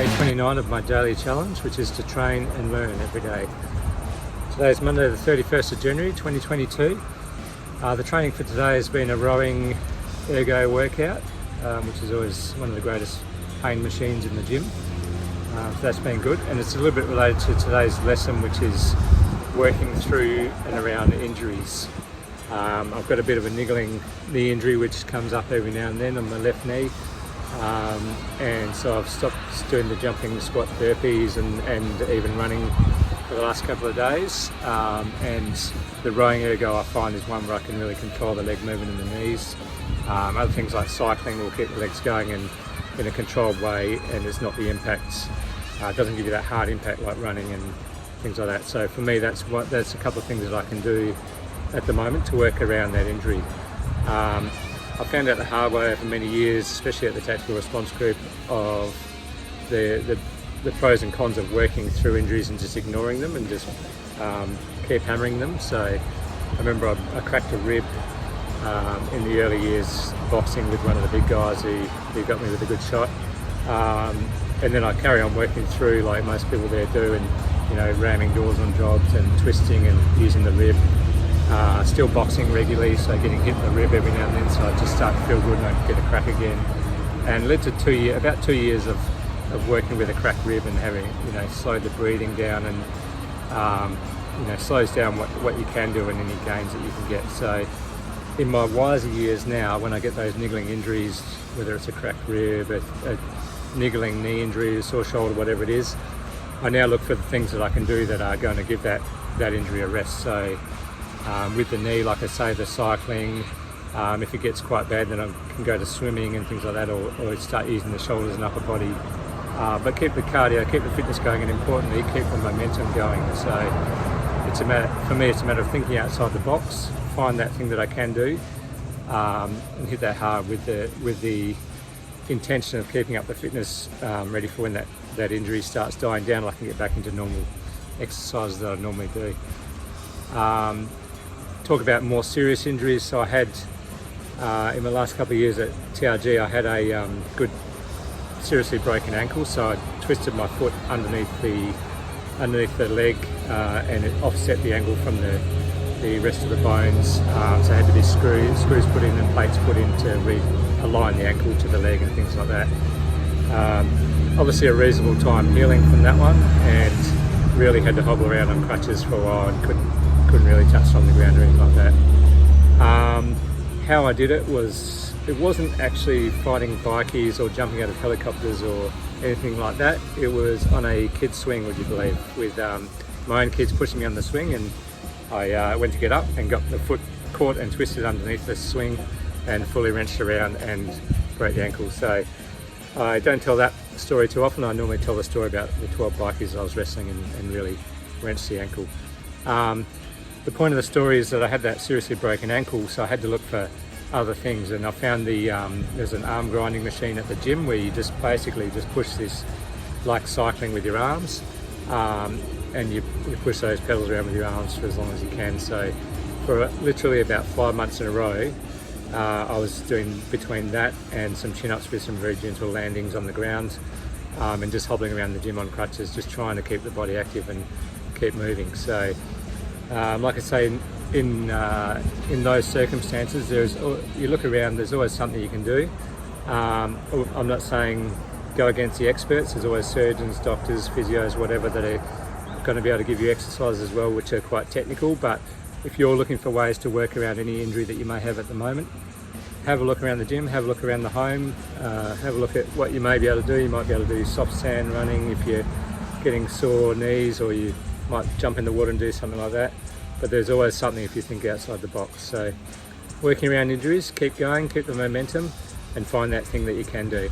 day 29 of my daily challenge, which is to train and learn every day. Today is Monday the 31st of January 2022. The training for today has been a rowing ergo workout, which is always one of the greatest pain machines in the gym. So that's been good, and it's a little bit related to today's lesson, which is working through and around injuries. I've got a bit of a niggling knee injury which comes up every now and then on my left knee, and so I've stopped doing the jumping, squat, burpees and even running for the last couple of days, and the rowing ergo I find is one where I can really control the leg movement in the knees. Other things like cycling will keep the legs going in a controlled way, and it's not the impact, it doesn't give you that hard impact like running and things like that. So for me that's a couple of things that I can do at the moment to work around that injury. I found out the hard way over many years, especially at the tactical response group, of the pros and cons of working through injuries and just ignoring them and just keep hammering them. So I remember I cracked a rib in the early years boxing with one of the big guys who got me with a good shot, and then I carry on working through like most people there do, and ramming doors on jobs and twisting and using the rib. Still boxing regularly, so getting hit in the rib every now and then, so I just start to feel good and I get a crack again. And led to about 2 years of working with a cracked rib and having slowed the breathing down and slows down what you can do and any gains that you can get. So in my wiser years now, when I get those niggling injuries, whether it's a cracked rib, a niggling knee injury, a sore shoulder, whatever it is, I now look for the things that I can do that are going to give that injury a rest. So with the knee, like I say, the cycling, if it gets quite bad, then I can go to swimming and things like that, or start using the shoulders and upper body. But keep the cardio, keep the fitness going, and importantly, keep the momentum going. So for me, it's a matter of thinking outside the box, find that thing that I can do, and hit that hard with the intention of keeping up the fitness, ready for when that injury starts dying down, I can get back into normal exercises that I normally do. Talk about more serious injuries. So I had, in my last couple of years at TRG, I had a good seriously broken ankle. So I twisted my foot underneath the leg, and it offset the angle from the rest of the bones. So I had to be screws put in and plates put in to realign the ankle to the leg and things like that. Obviously a reasonable time healing from that one, and really had to hobble around on crutches for a while and couldn't really touch on the ground or anything like that. How I did it wasn't actually fighting bikies or jumping out of helicopters or anything like that. It was on a kid's swing, would you believe, with my own kids pushing me on the swing, and I went to get up and got the foot caught and twisted underneath the swing and fully wrenched around and broke the ankle. So I don't tell that story too often. I normally tell the story about the 12 bikies I was wrestling and really wrenched the ankle. The point of the story is that I had that seriously broken ankle, so I had to look for other things, and I found there's an arm grinding machine at the gym where you just basically push this like cycling with your arms, and you push those pedals around with your arms for as long as you can. So for literally about 5 months in a row, I was doing between that and some chin-ups with some very gentle landings on the ground, and just hobbling around the gym on crutches, just trying to keep the body active and keep moving. So like I say, in those circumstances, you look around, there's always something you can do. I'm not saying go against the experts. There's always surgeons, doctors, physios, whatever, that are going to be able to give you exercises as well, which are quite technical. But if you're looking for ways to work around any injury that you may have at the moment, have a look around the gym, have a look around the home, have a look at what you may be able to do. You might be able to do soft sand running if you're getting sore knees, or you might jump in the water and do something like that. But there's always something if you think outside the box. So working around injuries, keep going, keep the momentum, and find that thing that you can do.